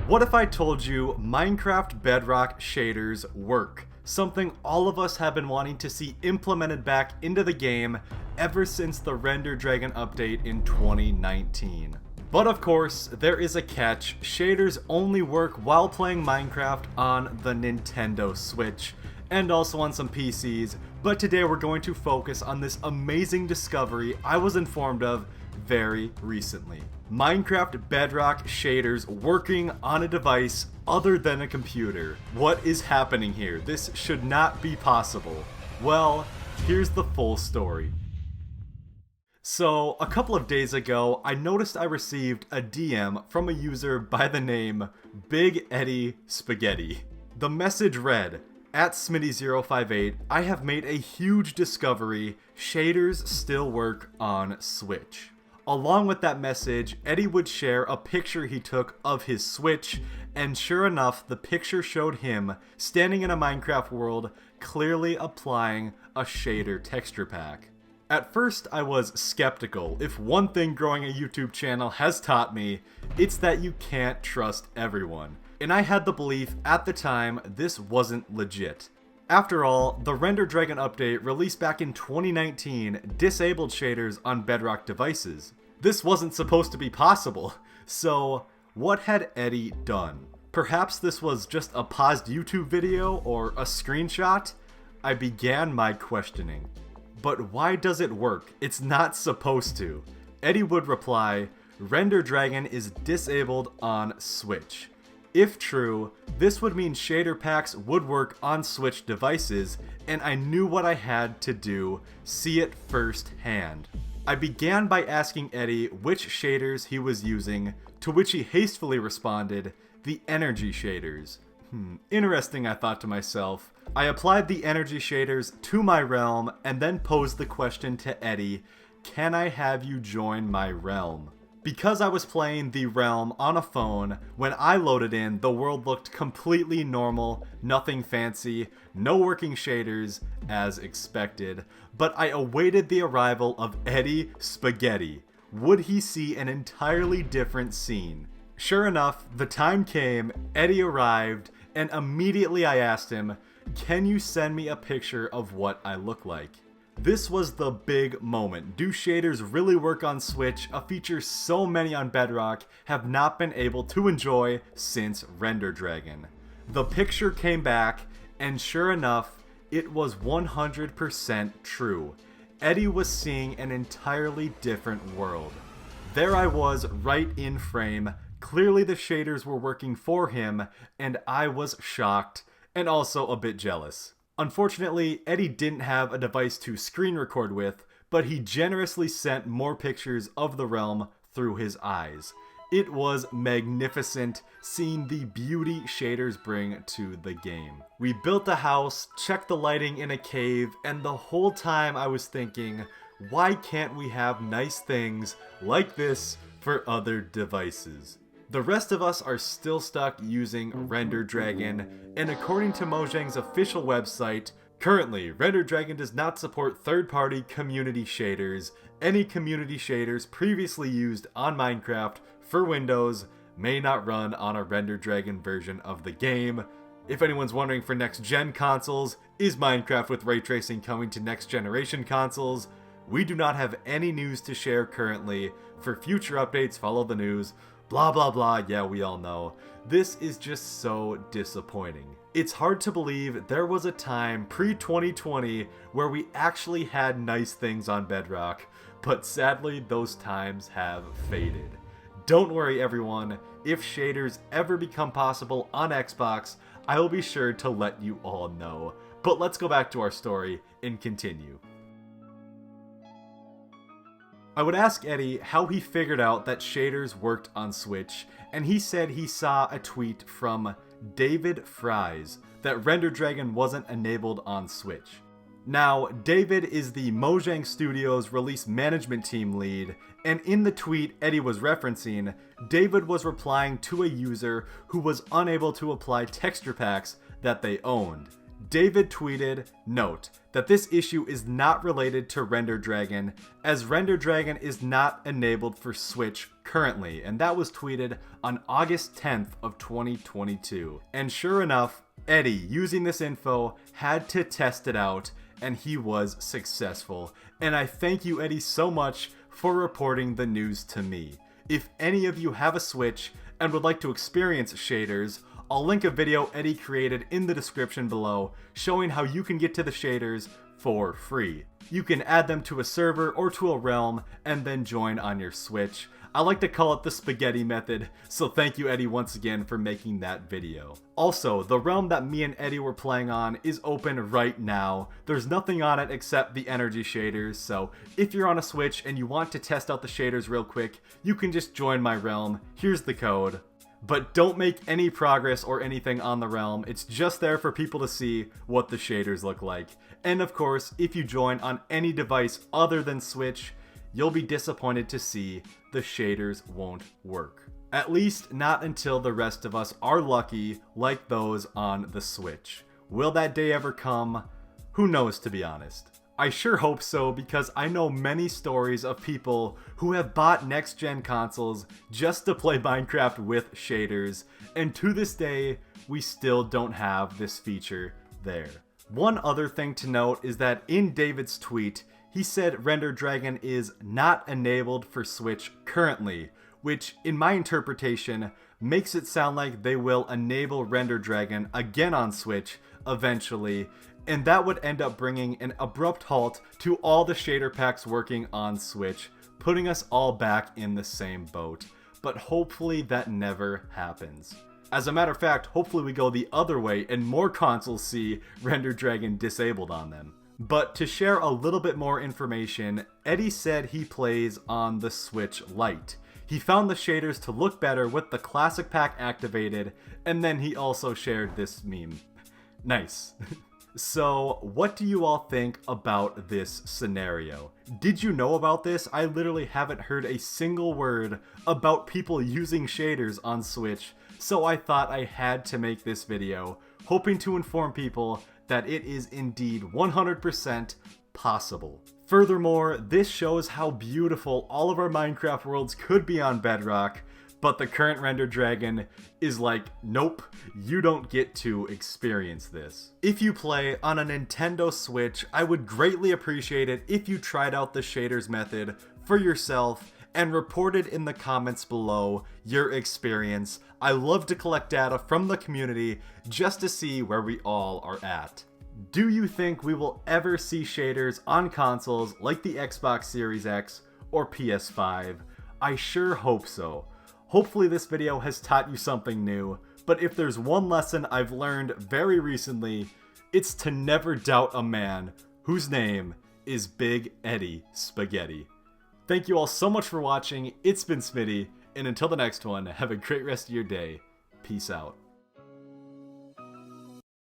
What if I told you Minecraft Bedrock shaders work? Something all of us have been wanting to see implemented back into the game ever since the Render Dragon update in 2019. But of course, there is a catch. Shaders only work while playing Minecraft on the Nintendo Switch, and also on some PCs, but today we're going to focus on this amazing discovery I was informed of very recently. Minecraft Bedrock shaders working on a device other than a computer. What is happening here? This should not be possible. Well, here's the full story. So, a couple of days ago, I noticed I received a DM from a user by the name Big Eddy Spaghetti. The message read, "At Smitty058, I have made a huge discovery. Shaders still work on Switch." Along with that message, Eddy would share a picture he took of his Switch, and sure enough, the picture showed him standing in a Minecraft world, clearly applying a shader texture pack. At first, I was skeptical. If one thing growing a YouTube channel has taught me, it's that you can't trust everyone. And I had the belief at the time this wasn't legit. After all, the Render Dragon update released back in 2019 disabled shaders on Bedrock devices. This wasn't supposed to be possible. So, what had Eddy done? Perhaps this was just a paused YouTube video or a screenshot? I began my questioning. But why does it work? It's not supposed to. Eddy would reply, "Render Dragon is disabled on Switch." If true, this would mean shader packs would work on Switch devices, and I knew what I had to do, see it firsthand. I began by asking Eddy which shaders he was using, to which he hastily responded, "The energy shaders." Interesting, I thought to myself. I applied the energy shaders to my realm and then posed the question to Eddy, "Can I have you join my realm?" Because I was playing the realm on a phone, when I loaded in, the world looked completely normal, nothing fancy, no working shaders, as expected. But I awaited the arrival of Eddy Spaghetti. Would he see an entirely different scene? Sure enough, the time came, Eddy arrived, and immediately I asked him, "Can you send me a picture of what I look like?" This was the big moment. Do shaders really work on Switch? A feature so many on Bedrock have not been able to enjoy since Render Dragon. The picture came back, and sure enough, it was 100% true. Eddy was seeing an entirely different world. There I was, right in frame. Clearly the shaders were working for him, and I was shocked, and also a bit jealous. Unfortunately, Eddy didn't have a device to screen record with, but he generously sent more pictures of the realm through his eyes. It was magnificent seeing the beauty shaders bring to the game. We built a house, checked the lighting in a cave, and the whole time I was thinking, why can't we have nice things like this for other devices? The rest of us are still stuck using Render Dragon, and according to Mojang's official website, currently, Render Dragon does not support third-party community shaders. Any community shaders previously used on Minecraft for Windows may not run on a Render Dragon version of the game. If anyone's wondering for next-gen consoles, is Minecraft with ray tracing coming to next-generation consoles? We do not have any news to share currently. For future updates, follow the news. Blah blah blah, yeah, we all know. This is just so disappointing. It's hard to believe there was a time pre-2020 where we actually had nice things on Bedrock, but sadly those times have faded. Don't worry everyone, if shaders ever become possible on Xbox, I will be sure to let you all know. But let's go back to our story and continue. I would ask Eddy how he figured out that shaders worked on Switch, and he said he saw a tweet from David Fries that Render Dragon wasn't enabled on Switch. Now, David is the Mojang Studios release management team lead, and in the tweet Eddy was referencing, David was replying to a user who was unable to apply texture packs that they owned. David tweeted, note, that this issue is not related to Render Dragon, as Render Dragon is not enabled for Switch currently, and that was tweeted on August 10th of 2022. And sure enough, Eddy, using this info, had to test it out, and he was successful. And I thank you, Eddy, so much for reporting the news to me. If any of you have a Switch and would like to experience shaders, I'll link a video Eddy created in the description below showing how you can get to the shaders for free. You can add them to a server or to a realm and then join on your Switch. I like to call it the spaghetti method, so thank you, Eddy, once again for making that video. Also, the realm that me and Eddy were playing on is open right now. There's nothing on it except the energy shaders, so if you're on a Switch and you want to test out the shaders real quick, you can just join my realm. Here's the code. But don't make any progress or anything on the realm, it's just there for people to see what the shaders look like. And of course, if you join on any device other than Switch, you'll be disappointed to see the shaders won't work. At least not until the rest of us are lucky like those on the Switch. Will that day ever come? Who knows, to be honest. I sure hope so, because I know many stories of people who have bought next-gen consoles just to play Minecraft with shaders, and to this day, we still don't have this feature there. One other thing to note is that in David's tweet, he said Render Dragon is not enabled for Switch currently, which, in my interpretation, makes it sound like they will enable Render Dragon again on Switch eventually, and that would end up bringing an abrupt halt to all the shader packs working on Switch, putting us all back in the same boat. But hopefully that never happens. As a matter of fact, hopefully we go the other way and more consoles see Render Dragon disabled on them. But to share a little bit more information, Eddy said he plays on the Switch Lite. He found the shaders to look better with the classic pack activated, and then he also shared this meme. Nice. So, what do you all think about this scenario? Did you know about this? I literally haven't heard a single word about people using shaders on Switch, so I thought I had to make this video, hoping to inform people that it is indeed 100% possible. Furthermore, this shows how beautiful all of our Minecraft worlds could be on Bedrock, but the current Render Dragon is like, nope, you don't get to experience this. If you play on a Nintendo Switch, I would greatly appreciate it if you tried out the shaders method for yourself and reported in the comments below your experience. I love to collect data from the community just to see where we all are at. Do you think we will ever see shaders on consoles like the Xbox Series X or PS5? I sure hope so. Hopefully this video has taught you something new, but if there's one lesson I've learned very recently, it's to never doubt a man whose name is Big Eddy Spaghetti. Thank you all so much for watching, it's been Smitty, and until the next one, have a great rest of your day. Peace out.